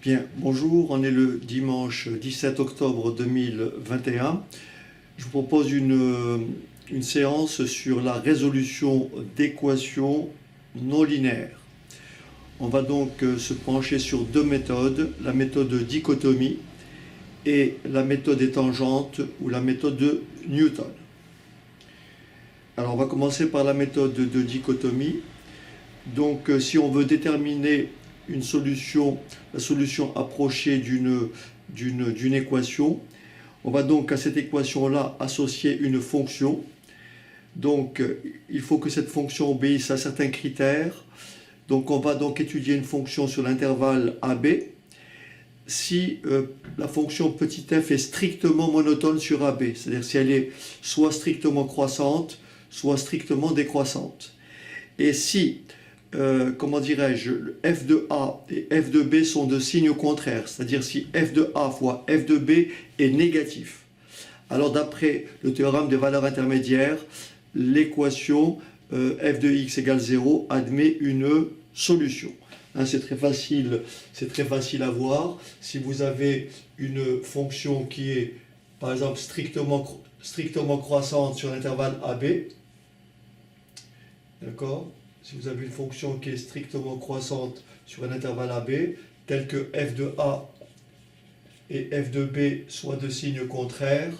Bien, bonjour, on est le dimanche 17 octobre 2021. Je vous propose une séance sur la résolution d'équations non linéaires. On va donc se pencher sur deux méthodes, la méthode de dichotomie et la méthode des tangentes ou la méthode de Newton. Alors on va commencer par la méthode de dichotomie. Donc si on veut déterminer la solution approchée d'une équation, on va donc à cette équation-là associer une fonction. Donc il faut que cette fonction obéisse à certains critères. Donc on va donc étudier une fonction sur l'intervalle AB. Si la fonction petit f est strictement monotone sur AB, c'est-à-dire si elle est soit strictement croissante, soit strictement décroissante. Et si comment dirais-je, f de A et f de B sont de signes contraires, c'est-à-dire si f de A fois f de B est négatif. Alors d'après le théorème des valeurs intermédiaires, l'équation f de x égale 0 admet une solution. Hein, c'est très facile à voir. Si vous avez une fonction qui est par exemple strictement croissante sur l'intervalle AB, d'accord ? Si vous avez une fonction qui est strictement croissante sur un intervalle AB, tel que f de A et f de B soient de signes contraires,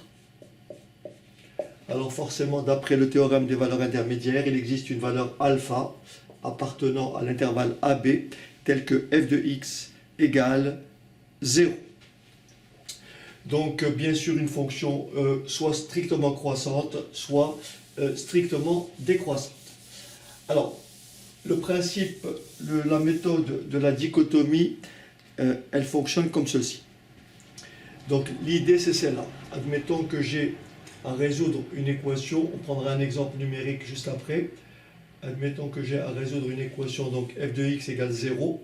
alors forcément, d'après le théorème des valeurs intermédiaires, il existe une valeur alpha appartenant à l'intervalle AB, tel que f de x égale 0. Donc, bien sûr, une fonction soit strictement croissante, soit strictement décroissante. Alors, le principe, la méthode de la dichotomie, elle fonctionne comme ceci. Donc l'idée c'est celle-là. Admettons que j'ai à résoudre une équation, on prendra un exemple numérique juste après. Admettons que j'ai à résoudre une équation, donc f de x égale 0.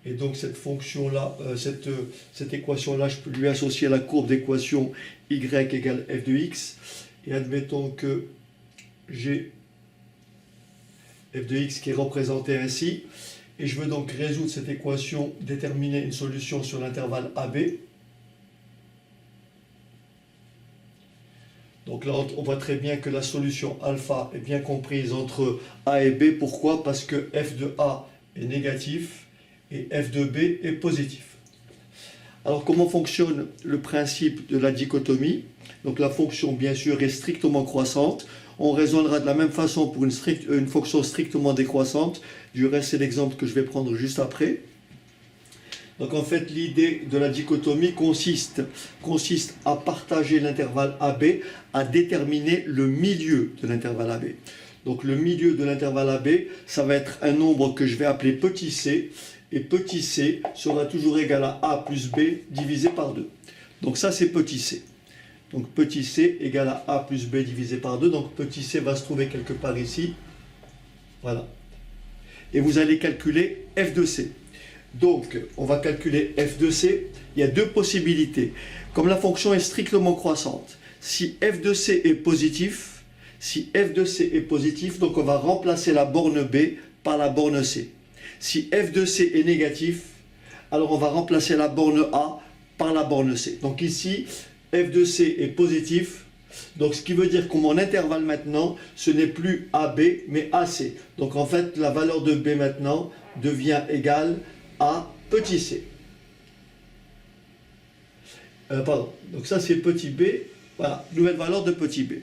Et donc cette fonction-là, cette équation-là, je peux lui associer la courbe d'équation y égale f de x. Et admettons que j'ai f de x qui est représenté ainsi, et je veux donc résoudre cette équation, déterminer une solution sur l'intervalle AB. Donc là, on voit très bien que la solution alpha est bien comprise entre A et B. Pourquoi? Parce que f de A est négatif et f de B est positif. Alors comment fonctionne le principe de la dichotomie? Donc la fonction, bien sûr, est strictement croissante. On raisonnera de la même façon pour une fonction strictement décroissante. Du reste, c'est l'exemple que je vais prendre juste après. Donc en fait, l'idée de la dichotomie consiste à partager l'intervalle AB, à déterminer le milieu de l'intervalle AB. Donc le milieu de l'intervalle AB, ça va être un nombre que je vais appeler petit c, et petit c sera toujours égal à A plus B divisé par 2. Donc ça, c'est petit c. Donc petit c égale à A plus B divisé par 2. Donc petit c va se trouver quelque part ici. Voilà. Et vous allez calculer f de c. Donc on va calculer f de c. Il y a deux possibilités. Comme la fonction est strictement croissante, si f de c est positif, donc on va remplacer la borne B par la borne c. Si f de c est négatif, alors on va remplacer la borne A par la borne c. Donc ici, f de c est positif, donc ce qui veut dire que mon intervalle maintenant, ce n'est plus AB, mais AC. Donc en fait, la valeur de B maintenant devient égale à petit c. Donc ça c'est petit b, voilà, nouvelle valeur de petit b.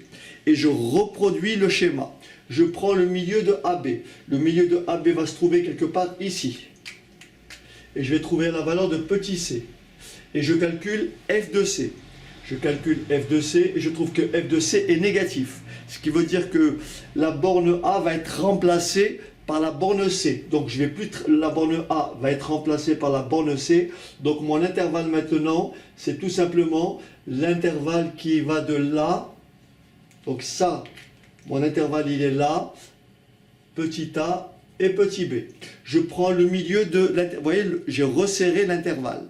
Et je reproduis le schéma. Je prends le milieu de AB. Le milieu de AB va se trouver quelque part ici. Et je vais trouver la valeur de petit c. Et je calcule f de c. Je calcule f de c et je trouve que f de c est négatif. Ce qui veut dire que la borne A va être remplacée par la borne C. Donc la borne A va être remplacée par la borne C. Donc mon intervalle maintenant, c'est tout simplement l'intervalle qui va de là. Donc ça, mon intervalle il est là, petit a et petit b. Je prends le milieu de l'intervalle. Vous voyez, j'ai resserré l'intervalle.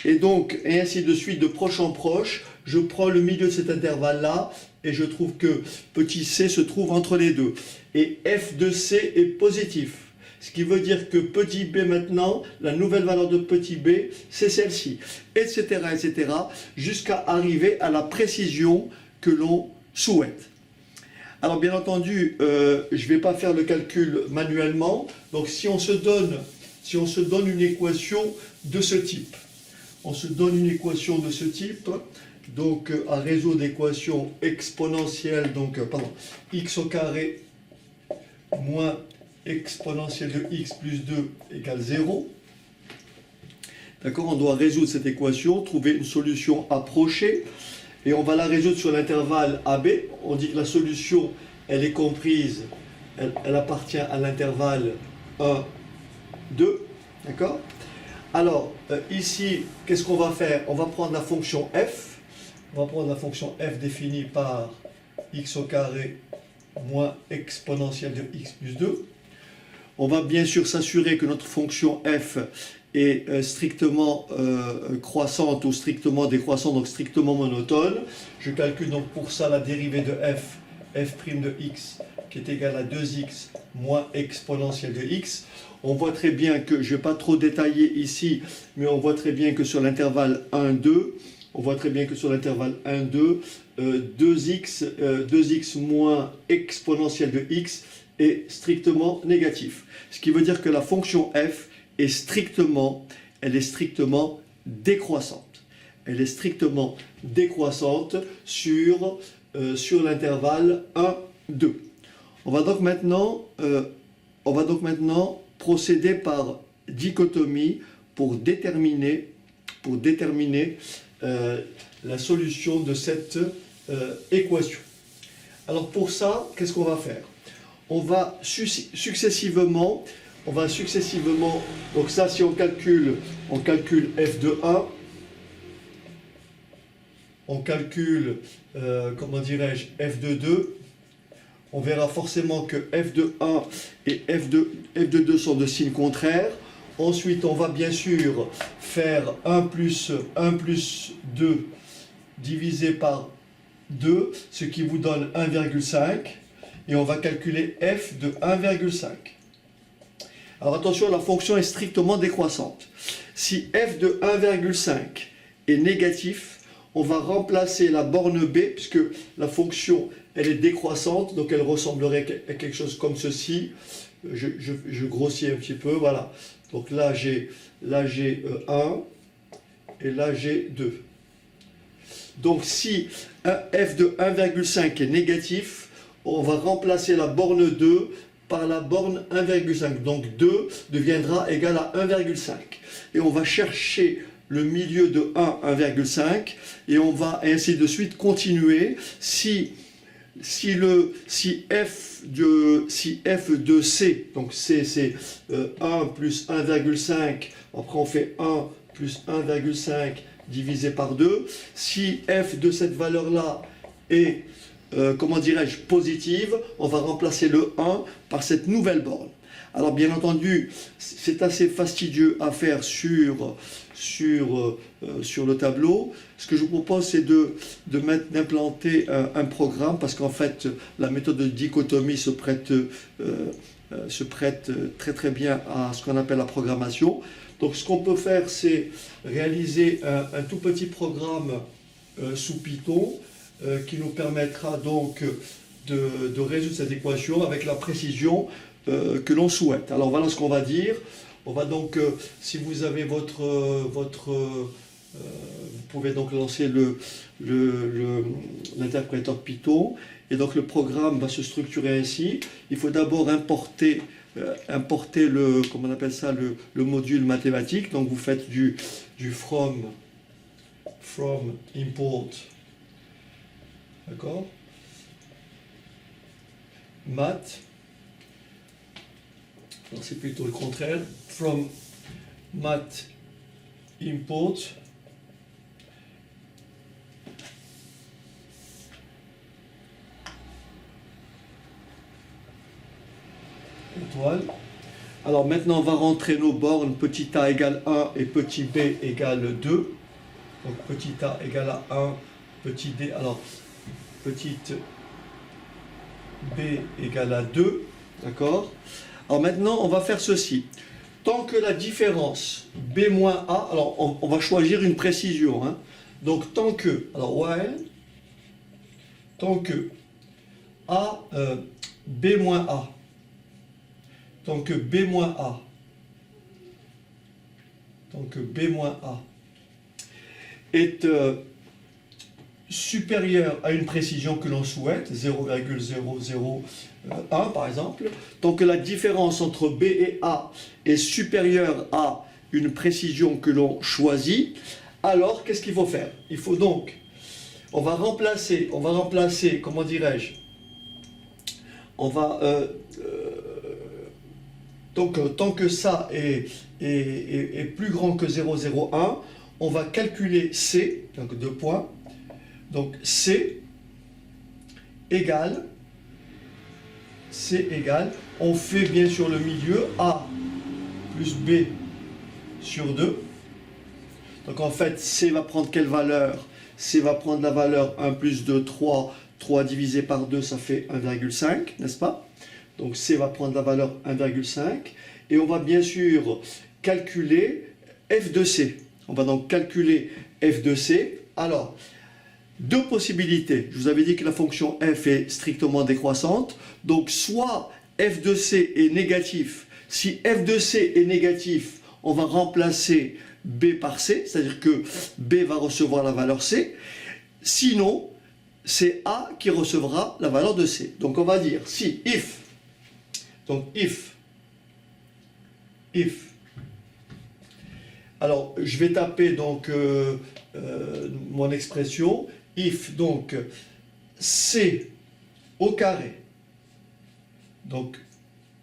Et donc, et ainsi de suite, de proche en proche, je prends le milieu de cet intervalle-là et je trouve que petit c se trouve entre les deux. Et f de c est positif. Ce qui veut dire que petit b maintenant, la nouvelle valeur de petit b, c'est celle-ci, etc., etc., jusqu'à arriver à la précision que l'on souhaite. Alors bien entendu, je ne vais pas faire le calcul manuellement, donc si on se donne une équation de ce type, donc à résoudre l'équation exponentielle, donc x au carré moins exponentielle de x plus 2 égale 0. D'accord, on doit résoudre cette équation, trouver une solution approchée, et on va la résoudre sur l'intervalle AB. On dit que la solution, elle est comprise, elle appartient à l'intervalle 1, 2, d'accord? Alors, ici, qu'est-ce qu'on va faire? On va prendre la fonction f. On va prendre la fonction f définie par x au carré moins exponentielle de x plus 2. On va bien sûr s'assurer que notre fonction f est strictement croissante ou strictement décroissante, donc strictement monotone. Je calcule donc pour ça la dérivée de f de x, qui est égale à 2x moins exponentielle de x. On voit très bien que, je ne vais pas trop détailler ici, mais on voit très bien que sur l'intervalle 1, 2, 2x moins exponentielle de x est strictement négatif. Ce qui veut dire que la fonction f est strictement décroissante. Elle est strictement décroissante sur l'intervalle 1, 2. On va donc maintenant procéder par dichotomie pour déterminer la solution de cette équation. Alors pour ça, qu'est-ce qu'on va faire? On va successivement, donc ça si on calcule f de 1, on calcule, comment dirais-je, f de 2, on verra forcément que f de 1 et f de 2 sont de signes contraires. Ensuite, on va bien sûr faire 1 plus 2 divisé par 2, ce qui vous donne 1,5. Et on va calculer f de 1,5. Alors attention, la fonction est strictement décroissante. Si f de 1,5 est négatif, on va remplacer la borne b, puisque la fonction elle est décroissante, donc elle ressemblerait à quelque chose comme ceci. Je grossis un petit peu, voilà. Donc là j'ai 1 et là j'ai 2. Donc si f de 1,5 est négatif, on va remplacer la borne 2 par la borne 1,5. Donc 2 deviendra égal à 1,5. Et on va chercher le milieu de 1, 1,5. Et on va ainsi de suite continuer. Si f de c, donc c c'est 1 plus 1,5, après on fait 1 plus 1,5 divisé par 2. Si f de cette valeur-là est comment dirais-je, positive, on va remplacer le 1 par cette nouvelle borne. Alors bien entendu, c'est assez fastidieux à faire sur le tableau. Ce que je vous propose, c'est d'implanter un programme, parce qu'en fait, la méthode de dichotomie se prête très très bien à ce qu'on appelle la programmation. Donc ce qu'on peut faire, c'est réaliser un tout petit programme sous Python, qui nous permettra donc de résoudre cette équation avec la précision que l'on souhaite. Alors voilà ce qu'on va dire. On va donc, si vous avez vous pouvez donc lancer l'interpréteur Python, et donc le programme va se structurer ainsi. Il faut d'abord importer comment on appelle ça, le module mathématique. Donc vous faites du from import. D'accord? Math. Alors c'est plutôt le contraire. From math import. Étoile. Alors maintenant on va rentrer nos bornes, petit a égale 1 et petit b égale 2. Donc petit a égale à 1, petit d, alors petite b égale à 2, d'accord? Alors maintenant, on va faire ceci. Tant que la différence B moins A, alors on va choisir une précision. Hein. Donc tant que, alors while, tant que A, B moins A, tant que B moins A, tant que B moins A est supérieur à une précision que l'on souhaite, 0,001 par exemple, tant que la différence entre B et A est supérieure à une précision que l'on choisit, alors qu'est-ce qu'il faut faire? Il faut donc, on va remplacer, comment dirais-je, on va, tant que ça est plus grand que 0,01, on va calculer C, donc 2 points, donc C égale, on fait bien sûr le milieu, A plus B sur 2. Donc en fait, C va prendre quelle valeur? C va prendre la valeur 1 plus 2, 3. 3 divisé par 2, ça fait 1,5, n'est-ce pas? Donc C va prendre la valeur 1,5. Et on va bien sûr calculer F de C. On va donc calculer F de C. Alors, deux possibilités. Je vous avais dit que la fonction f est strictement décroissante. Donc, soit f de c est négatif. Si f de c est négatif, on va remplacer b par c, c'est-à-dire que b va recevoir la valeur c. Sinon, c'est a qui recevra la valeur de c. Donc, on va dire si if, donc if, alors je vais taper donc mon expression. If, donc, C au carré, donc,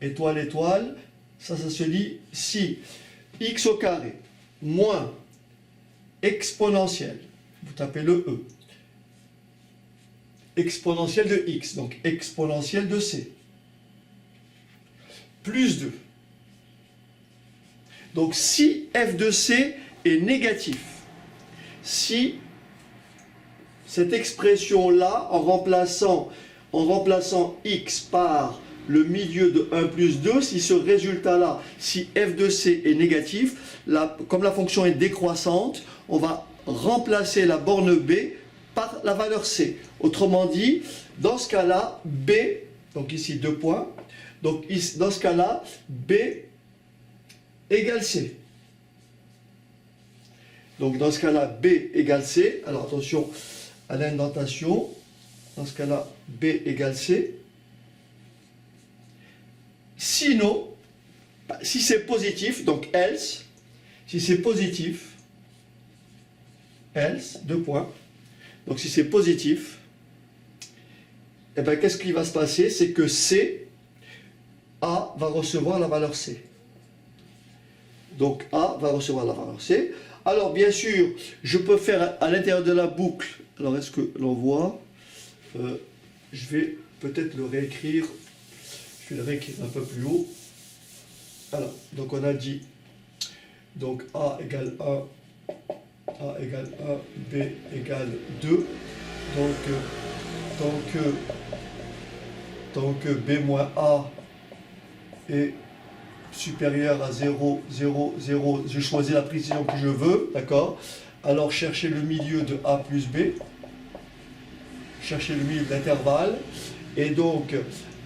étoile, étoile, ça se lit si x au carré moins exponentielle, vous tapez le E, exponentielle de x, donc exponentielle de C, plus 2. Donc, si f de C est négatif, si cette expression-là, en remplaçant x par le milieu de 1 plus 2, si ce résultat-là, si f de c est négatif, comme la fonction est décroissante, on va remplacer la borne b par la valeur c. Autrement dit, dans ce cas-là, b, donc ici 2 points, donc dans ce cas-là, b égale c. Donc dans ce cas-là, b égale c. Alors attention à l'indentation. Dans ce cas-là, b égale c. Sinon, si c'est positif, donc else, si c'est positif, else, 2 points. Donc si c'est positif, eh bien qu'est-ce qui va se passer? C'est que c, a va recevoir la valeur c. Donc a va recevoir la valeur c. Alors bien sûr, je peux faire à l'intérieur de la boucle. Alors est-ce que l'on voit? Je vais peut-être le réécrire. Je vais le réécrire un peu plus haut. Alors, donc on a dit, donc A égale 1, A égale 1, B égale 2. Donc, tant que B moins A est supérieur à 0, 0, 0, je choisis la précision que je veux, d'accord? Alors, chercher le milieu de A plus B. Chercher le milieu de l'intervalle. Et donc,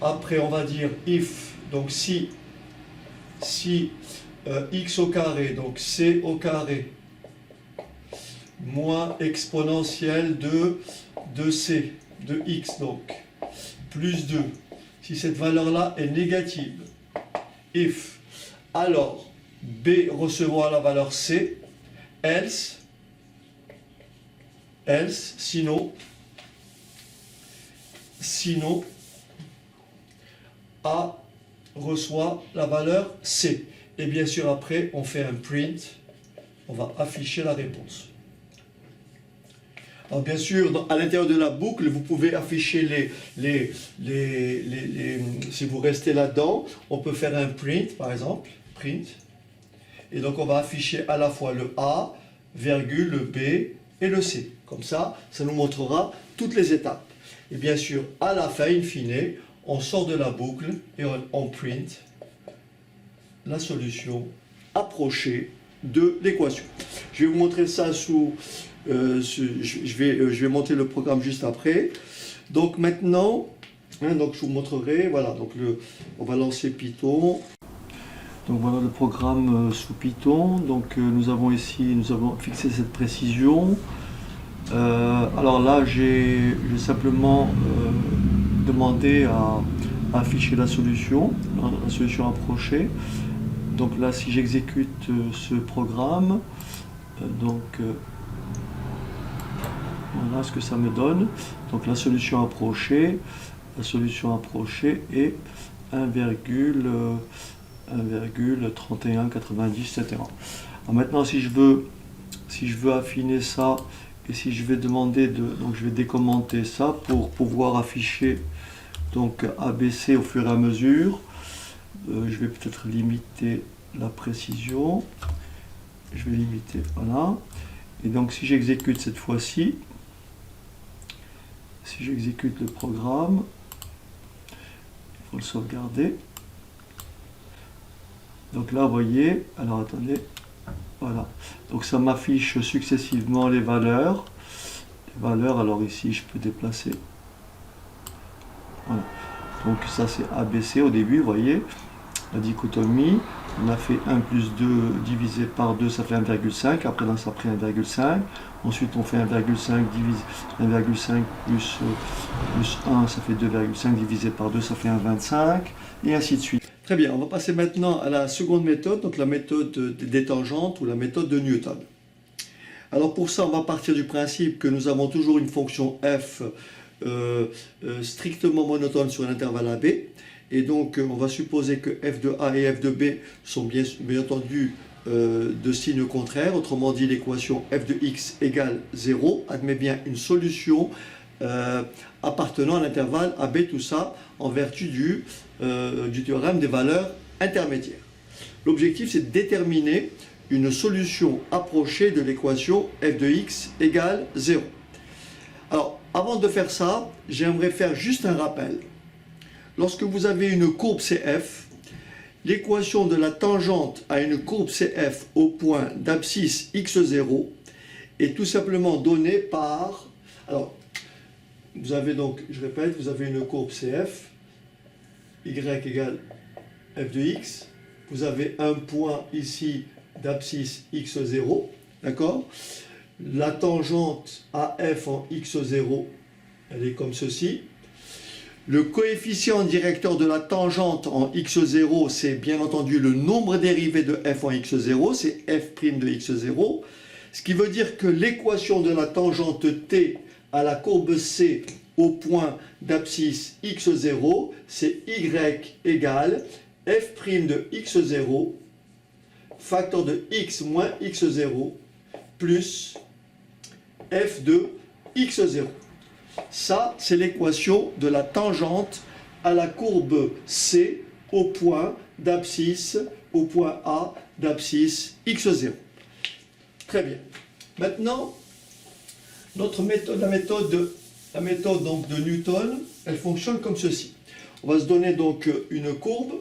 après, on va dire if, donc si x au carré, donc c au carré, moins exponentielle de c, de x, donc, plus 2. Si cette valeur-là est négative, if, alors, b recevra la valeur c, else, sinon, A reçoit la valeur C. Et bien sûr, après, on fait un print. On va afficher la réponse. Alors, bien sûr, à l'intérieur de la boucle, vous pouvez afficher si vous restez là-dedans, on peut faire un print, par exemple. Print. Et donc, on va afficher à la fois le A, virgule, le B et le C. Comme ça, ça nous montrera toutes les étapes. Et bien sûr, à la fin, in fine, on sort de la boucle et on print la solution approchée de l'équation. Je vais vous montrer ça sous... je vais monter le programme juste après. Donc maintenant, donc je vous montrerai, voilà, donc on va lancer Python. Donc voilà le programme sous Python. Donc nous avons fixé cette précision. Alors là, j'ai simplement demandé à afficher la solution approchée. Donc là, si j'exécute ce programme, voilà ce que ça me donne. Donc la solution approchée est 1,3190, etc. Alors maintenant, si je veux affiner ça, et si je vais demander donc je vais décommenter ça pour pouvoir afficher donc ABC au fur et à mesure. Je vais peut-être limiter la précision. Je vais limiter, voilà. Et donc si j'exécute cette fois-ci, si j'exécute le programme, il faut le sauvegarder. Donc là, vous voyez, alors attendez, voilà. Donc ça m'affiche successivement les valeurs. Alors ici, je peux déplacer. Voilà. Donc ça, c'est ABC au début, vous voyez. La dichotomie, on a fait 1 plus 2 divisé par 2, ça fait 1,5. Après, là, ça a pris 1,5. Ensuite, on fait 1,5 divisé 1,5 plus 1, ça fait 2,5 divisé par 2, ça fait 1,25. Et ainsi de suite. Très bien, on va passer maintenant à la seconde méthode, donc la méthode des tangentes ou la méthode de Newton. Alors pour ça, on va partir du principe que nous avons toujours une fonction f strictement monotone sur un intervalle AB. Et donc, on va supposer que f de A et f de B sont bien entendu de signes contraires. Autrement dit, l'équation f de x égale 0 admet bien une solution appartenant à l'intervalle AB, tout ça en vertu du théorème des valeurs intermédiaires. L'objectif, c'est de déterminer une solution approchée de l'équation f de x égale 0. Alors, avant de faire ça, j'aimerais faire juste un rappel. Lorsque vous avez une courbe CF, l'équation de la tangente à une courbe CF au point d'abscisse x0 est tout simplement donnée par... Alors, vous avez donc, je répète, vous avez une courbe CF, y égale f de x, vous avez un point ici d'abscisse x0, d'accord? La tangente AF en x0, elle est comme ceci. Le coefficient directeur de la tangente en x0, c'est bien entendu le nombre dérivé de f en x0, c'est f' de x0, ce qui veut dire que l'équation de la tangente t à la courbe C au point d'abscisse x0, c'est y égale f' de x0, facteur de x moins x0, plus f de x0. Ça, c'est l'équation de la tangente à la courbe C au point d'abscisse, au point A d'abscisse x0. Très bien. Maintenant, notre méthode, la méthode donc de Newton, elle fonctionne comme ceci. On va se donner donc une courbe.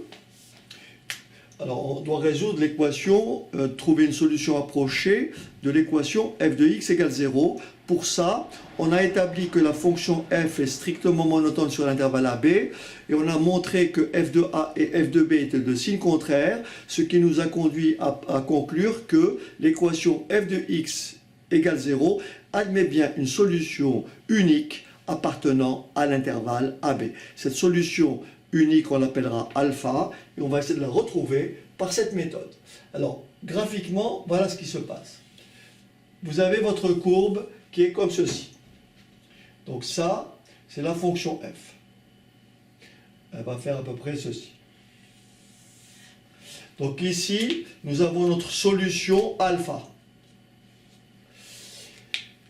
Alors, on doit résoudre l'équation, trouver une solution approchée de l'équation f de x égale 0. Pour ça, on a établi que la fonction f est strictement monotone sur l'intervalle AB et on a montré que f de A et f de B étaient de signes contraires, ce qui nous a conduit à conclure que l'équation f de x égale 0 admet bien une solution unique appartenant à l'intervalle AB. Cette solution unique, on l'appellera alpha, et on va essayer de la retrouver par cette méthode. Alors, graphiquement, voilà ce qui se passe. Vous avez votre courbe qui est comme ceci. Donc ça, c'est la fonction f. Elle va faire à peu près ceci. Donc ici, nous avons notre solution alpha.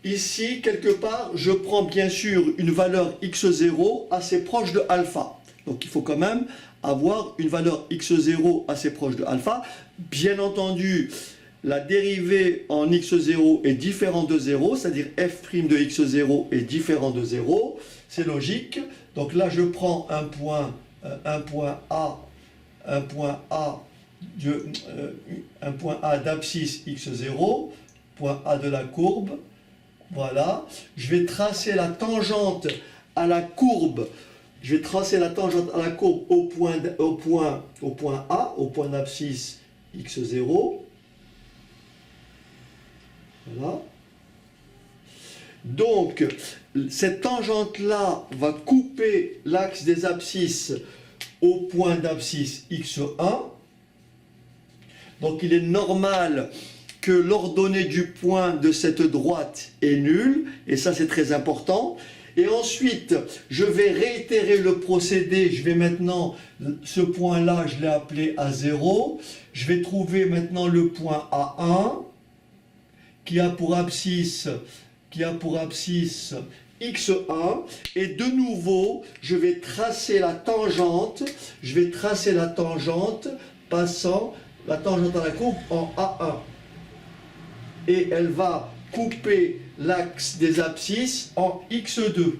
Ici, quelque part, je prends bien sûr une valeur x0 assez proche de alpha. Donc il faut quand même avoir une valeur x0 assez proche de alpha. Bien entendu, la dérivée en x0 est différente de 0, c'est-à-dire f' de x0 est différent de 0. C'est logique. Donc là, je prends un point A un point A d'abscisse x0, point A de la courbe, voilà. Je vais tracer la tangente à la courbe, je vais tracer la tangente à la courbe au point A, au point d'abscisse x0, voilà. Donc, cette tangente-là va couper l'axe des abscisses au point d'abscisse x1. Donc, il est normal que l'ordonnée du point de cette droite est nulle, et ça c'est très important. Et ensuite, je vais réitérer le procédé. Je vais maintenant, ce point-là, je l'ai appelé A0. Je vais trouver maintenant le point A1 qui a pour abscisse x1, et de nouveau je vais tracer la tangente, passant la tangente à la courbe en A1, et elle va couper l'axe des abscisses en x2,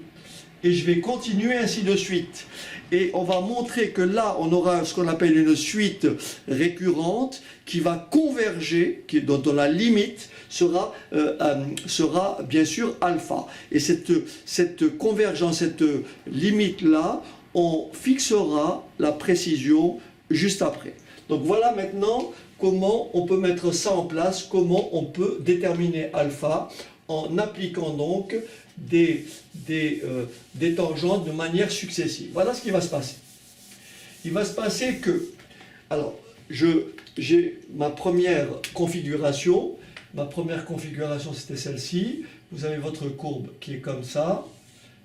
et je vais continuer ainsi de suite. Et on va montrer que là, on aura ce qu'on appelle une suite récurrente qui va converger, dont la limite sera bien sûr alpha. Et cette convergence, cette limite-là, on fixera la précision juste après. Donc voilà maintenant comment on peut mettre ça en place, comment on peut déterminer alpha en appliquant donc des tangentes de manière successive. Voilà ce qui va se passer. Il va se passer que, alors, j'ai ma première configuration. Ma première configuration, c'était celle-ci. Vous avez votre courbe qui est comme ça.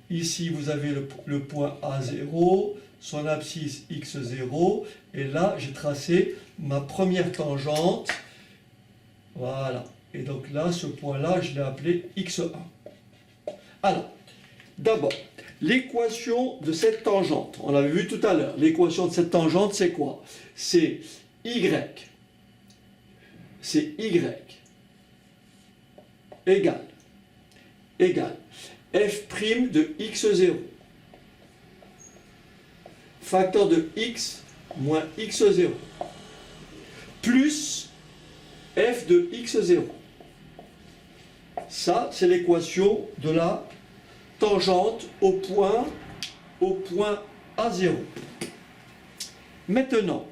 Ici, vous avez le point A0, son abscisse x0. Et là, j'ai tracé ma première tangente. Voilà. Et donc là, ce point-là, je l'ai appelé x1. Alors, d'abord, l'équation de cette tangente, on l'avait vu tout à l'heure, l'équation de cette tangente, c'est quoi? C'est y égale f' de x0, facteur de x moins x0, plus f de x0. Ça, c'est l'équation de la tangente au point A0. Maintenant,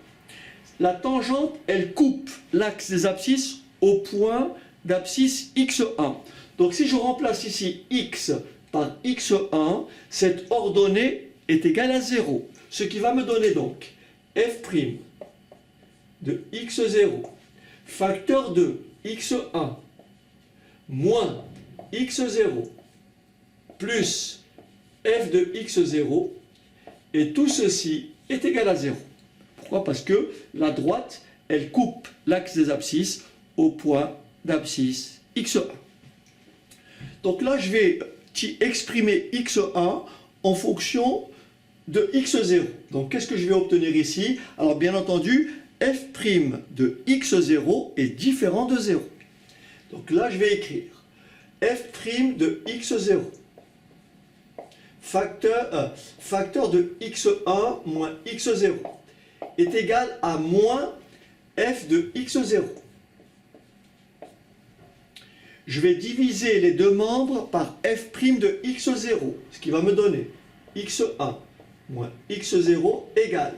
la tangente, elle coupe l'axe des abscisses au point d'abscisse x1. Donc si je remplace ici x par x1, cette ordonnée est égale à 0. Ce qui va me donner donc f' de x0, facteur de x1, moins x0, plus f de x0, et tout ceci est égal à 0. Pourquoi? Parce que la droite, elle coupe l'axe des abscisses au point d'abscisse x1. Donc là, je vais exprimer x1 en fonction de x0. Donc qu'est-ce que je vais obtenir ici? Alors bien entendu, f' de x0 est différent de 0. Donc là, je vais écrire f' de x0, facteur de x1 moins x0 est égal à moins f de x0. Je vais diviser les deux membres par f' de x0, ce qui va me donner x1 moins x0 égale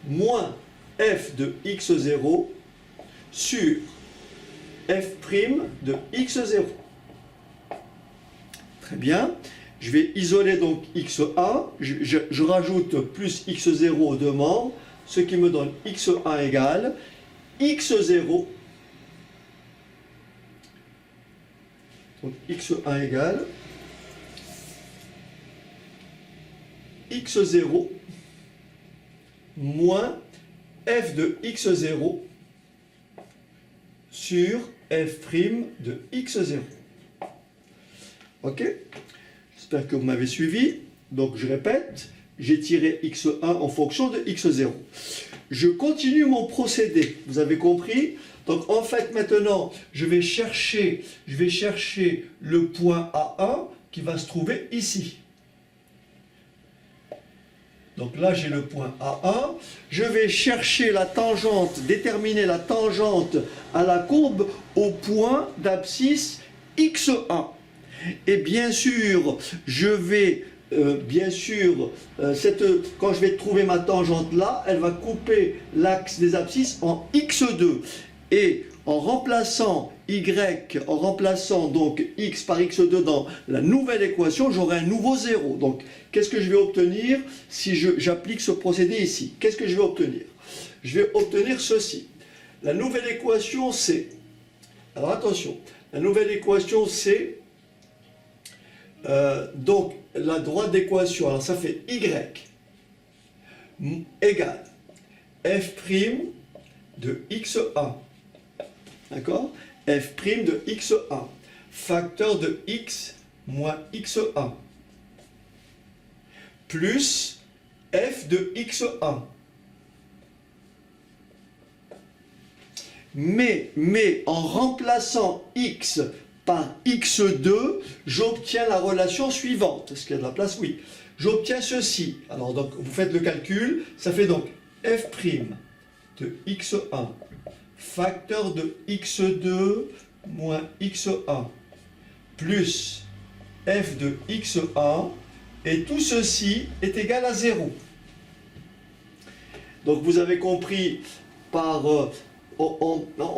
moins f de x0 sur f' de x0. Très bien. Je vais isoler donc x1, je rajoute plus x0 aux deux membres, ce qui me donne x1 égale x0. Donc x1 égale x0 moins f de x0 sur f' de x0. Ok? J'espère que vous m'avez suivi. Donc je répète, j'ai tiré x1 en fonction de x0. Je continue mon procédé, vous avez compris? Donc en fait maintenant, je vais chercher le point A1 qui va se trouver ici. Donc là, j'ai le point A1. Je vais chercher la tangente, déterminer la tangente à la courbe au point d'abscisse X1. Et bien sûr, je vais, quand je vais trouver ma tangente là, elle va couper l'axe des abscisses en X2. Et en remplaçant donc x par x2 dans la nouvelle équation, j'aurai un nouveau 0. Donc, qu'est-ce que je vais obtenir si j'applique ce procédé ici? Qu'est-ce que je vais obtenir? Je vais obtenir ceci. La nouvelle équation, c'est... Alors, attention. La nouvelle équation, c'est... donc, la droite d'équation, alors ça fait y égale f' de x1. D'accord? F' de x1, facteur de x moins x1, plus f de x1. Mais en remplaçant x par x2, j'obtiens la relation suivante. Est-ce qu'il y a de la place? Oui. J'obtiens ceci. Alors, donc, vous faites le calcul. Ça fait donc f' de x1 facteur de x2 moins x1 plus f de x1 et tout ceci est égal à 0. Donc vous avez compris en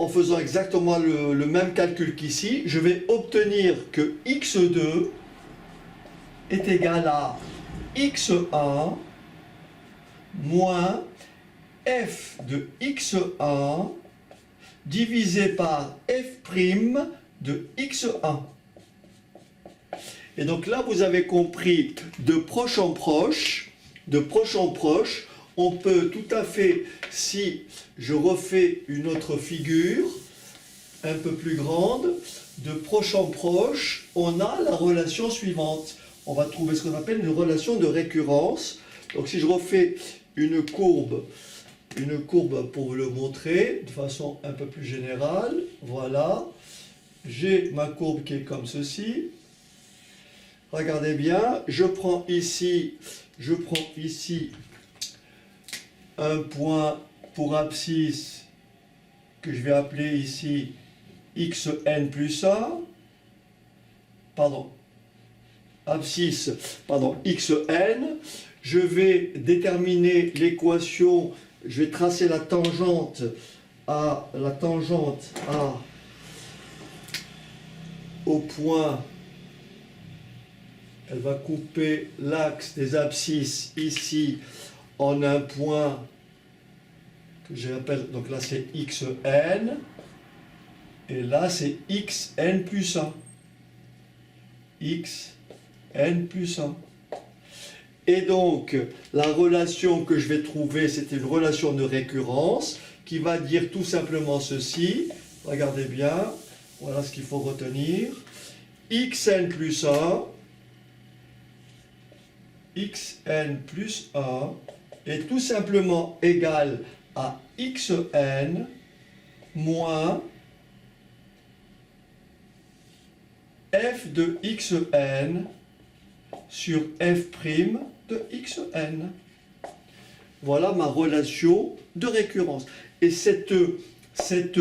faisant exactement le même calcul qu'ici, je vais obtenir que x2 est égal à x1 moins f de x1 divisé par f' de x1. Et donc là, vous avez compris, de proche en proche, on peut tout à fait, si je refais une autre figure, un peu plus grande, de proche en proche, on a la relation suivante. On va trouver ce qu'on appelle une relation de récurrence. Donc si je refais une courbe pour vous le montrer de façon un peu plus générale. Voilà. J'ai ma courbe qui est comme ceci. Regardez bien. Je prends ici un point pour abscisse que je vais appeler ici xn plus 1. Xn. Je vais déterminer l'équation. Je vais tracer la tangente au point, elle va couper l'axe des abscisses ici en un point que j'appelle, donc là c'est xn, et là c'est xn plus 1. xn plus 1. Et donc, la relation que je vais trouver, c'est une relation de récurrence qui va dire tout simplement ceci. Regardez bien, voilà ce qu'il faut retenir. Xn plus 1 est tout simplement égal à xn moins f de xn sur f' de xn. Voilà ma relation de récurrence. Et cette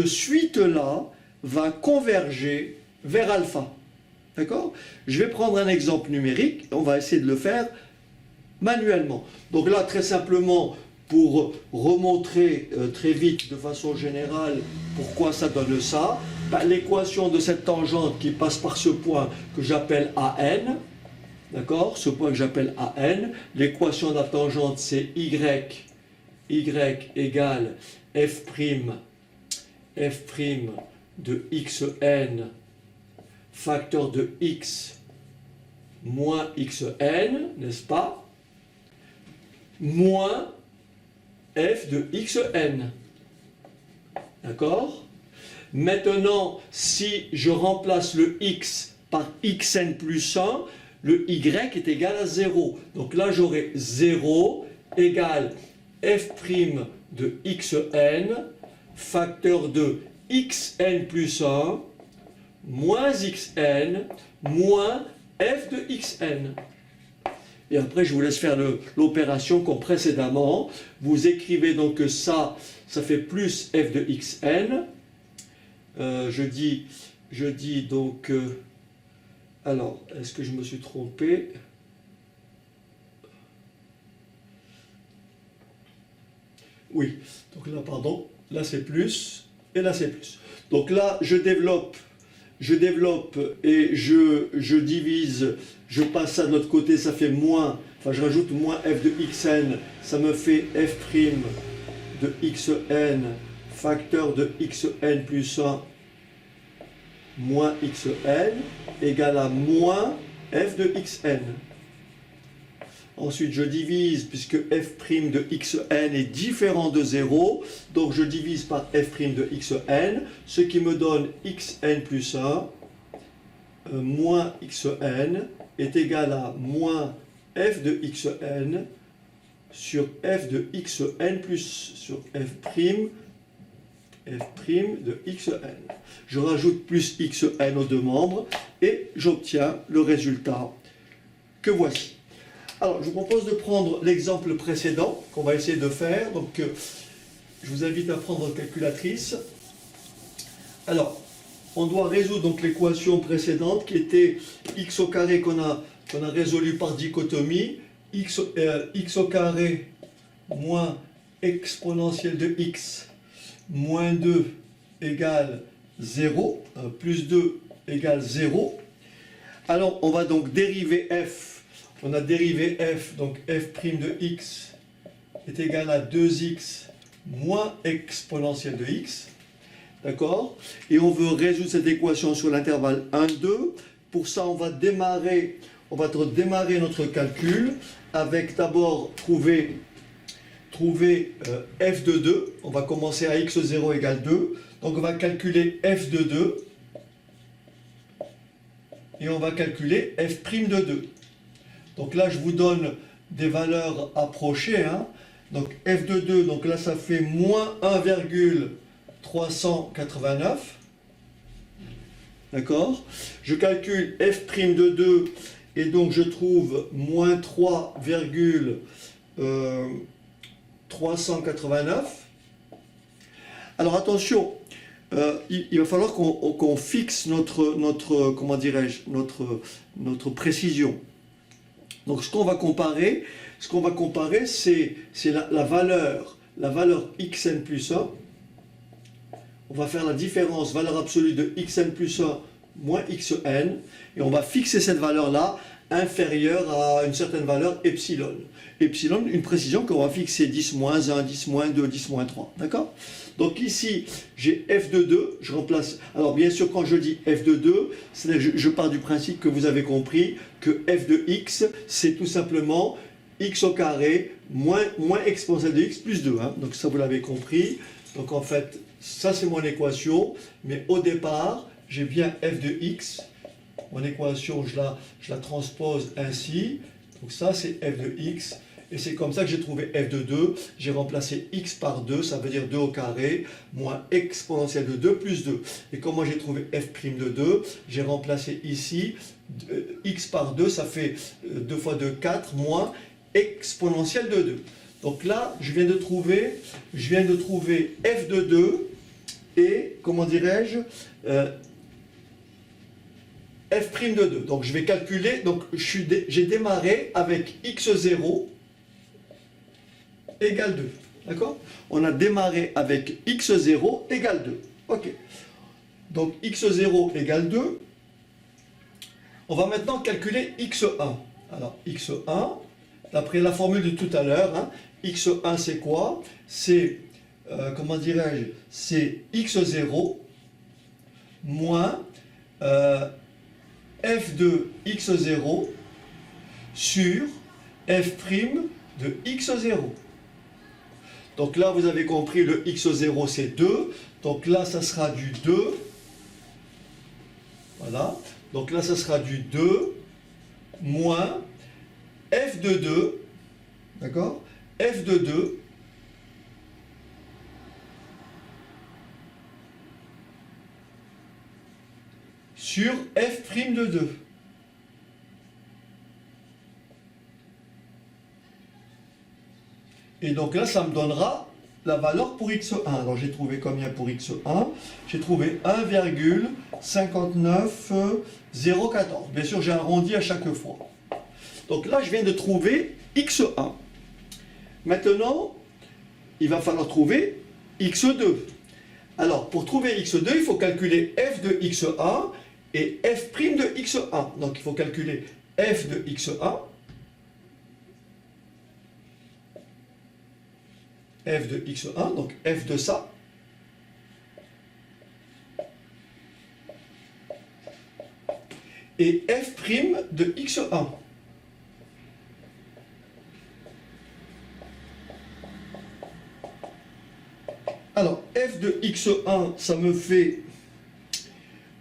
suite-là va converger vers alpha. D'accord? Je vais prendre un exemple numérique, on va essayer de le faire manuellement. Donc là, très simplement, pour remontrer très vite, de façon générale, pourquoi ça donne ça, l'équation de cette tangente qui passe par ce point que j'appelle AN, d'accord? Ce point que j'appelle AN, l'équation de la tangente c'est y égale f' de xn facteur de x moins xn, n'est-ce pas? Moins f de xn. D'accord? Maintenant, si je remplace le x par xn plus 1, le y est égal à 0. Donc là, j'aurai 0 égale f' de xn facteur de xn plus 1 moins xn moins f de xn. Et après, je vous laisse faire l'opération comme précédemment. Vous écrivez donc que ça fait plus f de xn. Je dis donc... alors, est-ce que je me suis trompé? Oui, donc là, pardon, là c'est plus, et là c'est plus. Donc là, je développe et je divise, je passe ça de l'autre côté, ça fait moins, enfin je rajoute moins f de xn, ça me fait f' de xn, facteur de xn plus 1, moins xn, égale à moins f de xn. Ensuite, je divise, puisque f' de xn est différent de 0, donc je divise par f' de xn, ce qui me donne xn plus 1, moins xn, est égal à moins f de xn sur f de xn plus sur f' de xn. Je rajoute plus xn aux deux membres, et j'obtiens le résultat que voici. Alors, je vous propose de prendre l'exemple précédent qu'on va essayer de faire. Donc, je vous invite à prendre une calculatrice. Alors, on doit résoudre donc l'équation précédente qui était x au carré qu'on a résolu par dichotomie, x au carré moins exponentielle de x moins 2 égale 0, plus 2 égale 0. Alors, on va donc dériver f. On a dérivé f, donc f' de x est égal à 2x moins exponentielle de x. D'accord? Et on veut résoudre cette équation sur l'intervalle 1, 2. Pour ça, on va démarrer notre calcul avec d'abord trouver f de 2. On va commencer à x0 égale 2. Donc on va calculer f de 2. Et on va calculer f' de 2. Donc là, je vous donne des valeurs approchées. Hein. Donc f de 2, donc là, ça fait moins 1,389. D'accord? Je calcule f' de 2 et donc je trouve moins 3,389. Alors attention, il va falloir qu'on fixe comment dirais-je, notre précision. Donc ce qu'on va comparer, c'est la valeur xn plus 1. On va faire la différence, valeur absolue de xn plus 1 moins xn, et on va fixer cette valeur-là inférieure à une certaine valeur epsilon. Epsilon, une précision qu'on va fixer 10 moins 1, 10 moins 2, 10 moins 3. D'accord? Donc ici, j'ai f de 2, je remplace... Alors bien sûr, quand je dis f de 2, je pars du principe que vous avez compris que f de x, c'est tout simplement x au carré moins exponentielle de x plus 2. Hein. Donc ça, vous l'avez compris. Donc en fait, ça c'est mon équation, mais au départ, j'ai bien f de x. Mon équation, je la transpose ainsi. Donc ça, c'est f de x. Et c'est comme ça que j'ai trouvé f de 2. J'ai remplacé x par 2, ça veut dire 2 au carré, moins exponentielle de 2 plus 2. Et comment j'ai trouvé f' de 2? J'ai remplacé ici x par 2, ça fait 2 fois 2, 4, moins exponentielle de 2. Donc là, je viens de trouver f de 2 et, comment dirais-je, f' de 2. Donc je vais calculer, donc j'ai démarré avec x0 égale 2. D'accord? On a démarré avec x0 égale 2. Ok. Donc x0 égale 2. On va maintenant calculer x1. Alors x1, d'après la formule de tout à l'heure, hein, x1 c'est quoi? C'est, comment dirais-je, c'est x0 moins f de x0 sur f' de x0. Donc là, vous avez compris, le x0 c'est 2. Donc là, ça sera du 2. Voilà. Donc là, ça sera du 2 moins f de 2. D'accord? F de 2 sur f' de 2. Et donc là, ça me donnera la valeur pour x1. Alors j'ai trouvé combien pour x1? J'ai trouvé 1,59014. Bien sûr, j'ai arrondi à chaque fois. Donc là, je viens de trouver x1. Maintenant, il va falloir trouver x2. Alors, pour trouver x2, il faut calculer f de x1 et f' de x1. Donc, il faut calculer f de x1, f de x1, donc f de ça, et f' de x1. Alors, f de x1, ça me fait...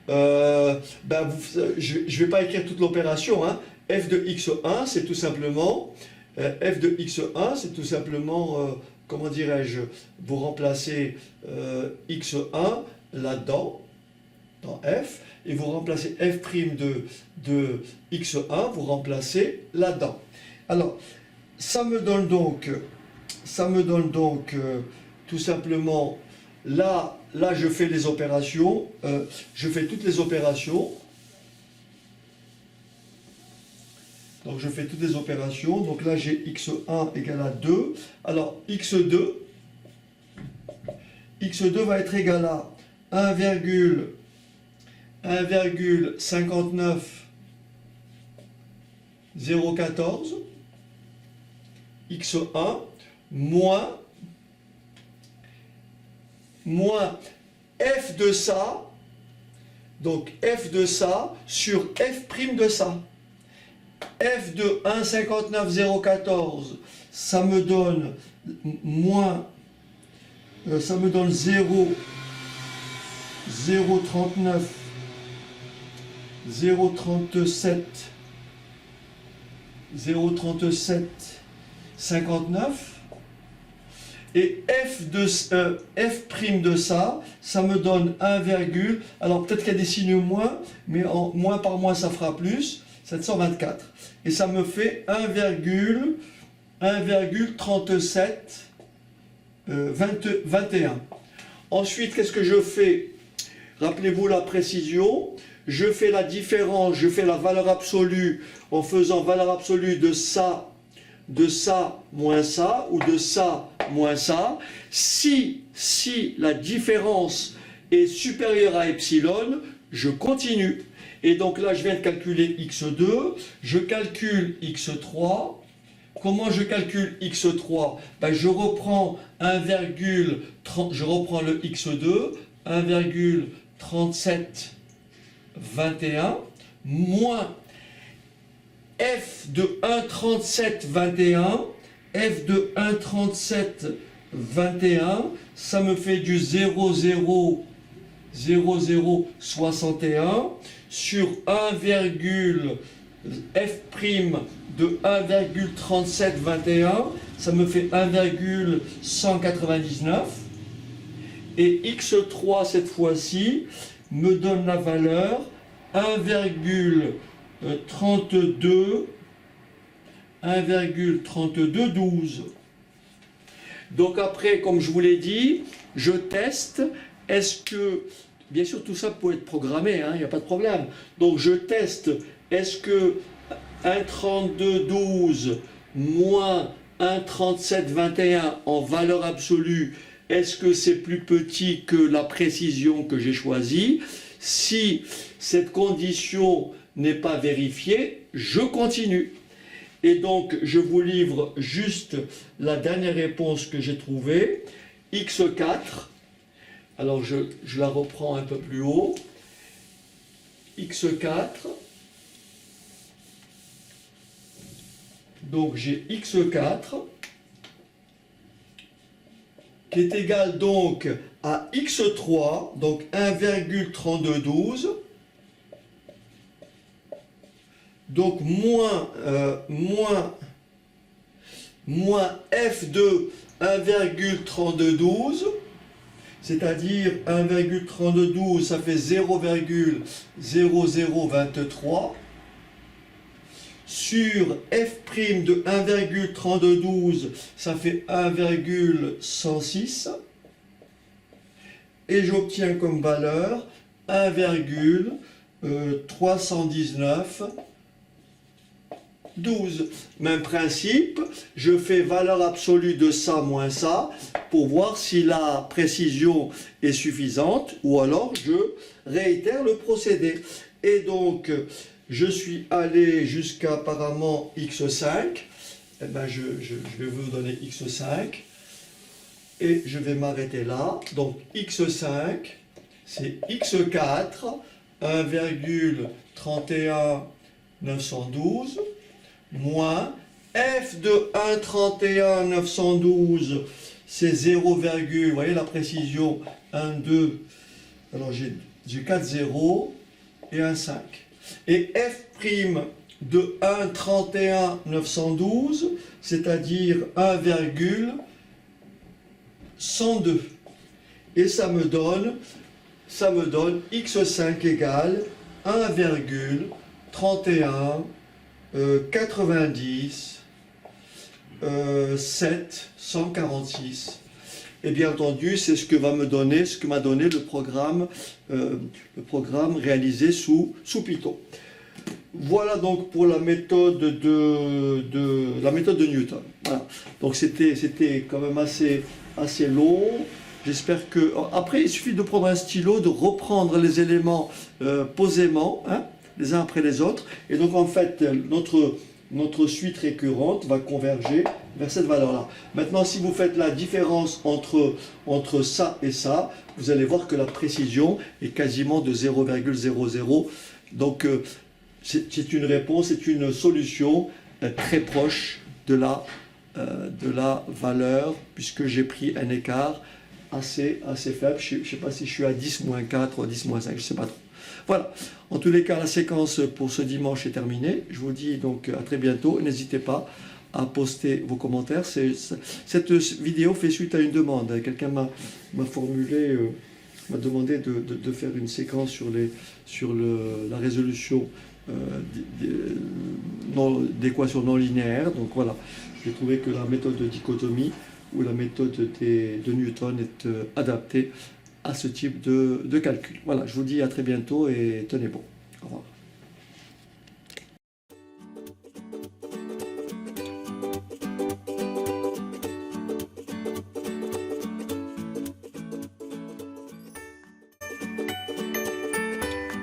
je ne vais pas écrire toute l'opération. Hein. F de x1, c'est tout simplement... f de x1, c'est tout simplement... comment dirais-je? Vous remplacez x1 là-dedans, dans f, et vous remplacez f' de x1, vous remplacez là-dedans. Alors, ça me donne donc tout simplement, là je fais les opérations, je fais toutes les opérations. Donc je fais toutes les opérations, donc là j'ai x1 égale à 2. Alors x2 va être égal à 1,59014 x1 moins f de ça, donc f de ça sur f' de ça. F de 1,59014, ça me donne moins, ça me donne 0,039, 0,3759. Et f' de ça, ça me donne 1, alors peut-être qu'il y a des signes moins, mais en moins par moins ça fera plus, 724. Et ça me fait 1,3721. Ensuite, qu'est-ce que je fais? Rappelez-vous la précision. Je fais la différence, je fais la valeur absolue en faisant valeur absolue de ça moins ça, ou de ça moins ça. Si la différence est supérieure à epsilon, je continue. Et donc là, je viens de calculer x2, je calcule x3. Comment je calcule x3? Je reprends je reprends le x2, 1,3721 moins f de 1,3721, f de 1,3721, ça me fait du 0,0061 sur 1, f' de 1,3721, ça me fait 1,199. Et x3 cette fois-ci me donne la valeur 1,3212. Donc après, comme je vous l'ai dit, je teste. Est-ce que, bien sûr, tout ça peut être programmé, il n'y a pas de problème. Donc je teste, est-ce que 1,3212 moins 1,3721 en valeur absolue, est-ce que c'est plus petit que la précision que j'ai choisie? Si cette condition n'est pas vérifiée, je continue. Et donc, je vous livre juste la dernière réponse que j'ai trouvée. x4, alors je la reprends un peu plus haut. x4, donc j'ai x4, qui est égal donc à x3, donc 1,3212, donc moins f de 1,3212, c'est-à-dire 1,3212, ça fait 0,0023, sur f' de 1,3212, ça fait 1,106. Et j'obtiens comme valeur 1,319,12. Même principe, je fais valeur absolue de ça moins ça pour voir si la précision est suffisante ou alors je réitère le procédé. Et donc, je suis allé jusqu'à apparemment x5. Eh ben, je vais vous donner x5. Et je vais m'arrêter là. Donc x5, c'est x4, 1,31912, moins f de 1,31912, c'est 0, vous voyez la précision, 1, 2, alors j'ai 4 0 et un 5. Et f' de 1,31912, c'est-à-dire 1,102. Et ça me donne x5 égale 1,3190 746. Et bien entendu, c'est ce que m'a donné le programme réalisé sous Python. Voilà donc pour la méthode de Newton. Voilà. Donc c'était quand même assez long. J'espère que... Après, il suffit de prendre un stylo, de reprendre les éléments posément, hein, les uns après les autres. Et donc en fait, notre suite récurrente va converger vers cette valeur-là. Maintenant, si vous faites la différence entre ça et ça, vous allez voir que la précision est quasiment de 0,00. Donc c'est une réponse, c'est une solution très proche de la valeur, puisque j'ai pris un écart assez faible. Je ne sais pas si je suis à 10 moins 4 ou 10 moins 5, je ne sais pas trop. Voilà, en tous les cas, la séquence pour ce dimanche est terminée. Je vous dis donc à très bientôt. N'hésitez pas à poster vos commentaires. Cette vidéo fait suite à une demande. Quelqu'un m'a demandé de faire une séquence sur la résolution d'équations non linéaires. Donc voilà, j'ai trouvé que la méthode de dichotomie ou la méthode de Newton est adaptée à ce type de calcul. Voilà, je vous dis à très bientôt et tenez bon. Au revoir.